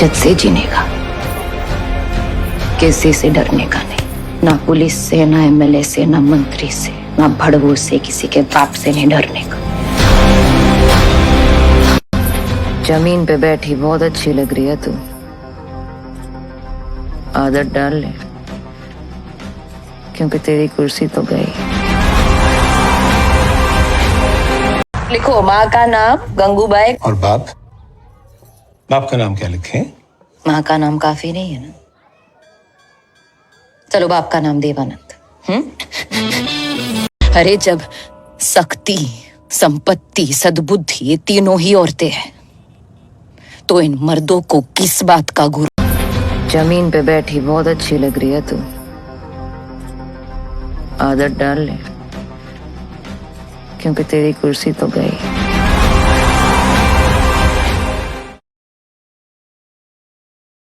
इज्जत से जीने का, किसी से डरने का नहीं, ना पुलिस से, ना एमएलए से, ना मंत्री से, ना भड़वों से, किसी के बाप से नहीं डरने का। जमीन पे बैठी बहुत अच्छी लग रही है तू, आदत डाल ले, क्योंकि तेरी कुर्सी तो गई। लिखो माँ का नाम गंगूबाई। और बाप? बाप का नाम क्या लिखें? माँ का नाम काफी नहीं है ना? चलो बाप का नाम देवानंद। अरे जब शक्ति, संपत्ति, सद्बुद्धि ये तीनों ही औरतें हैं, तो इन मर्दों को किस बात का गुरु? जमीन पे बैठी बहुत अच्छी लग रही है तू, आदत डाल ले, क्योंकि तेरी कुर्सी तो गई।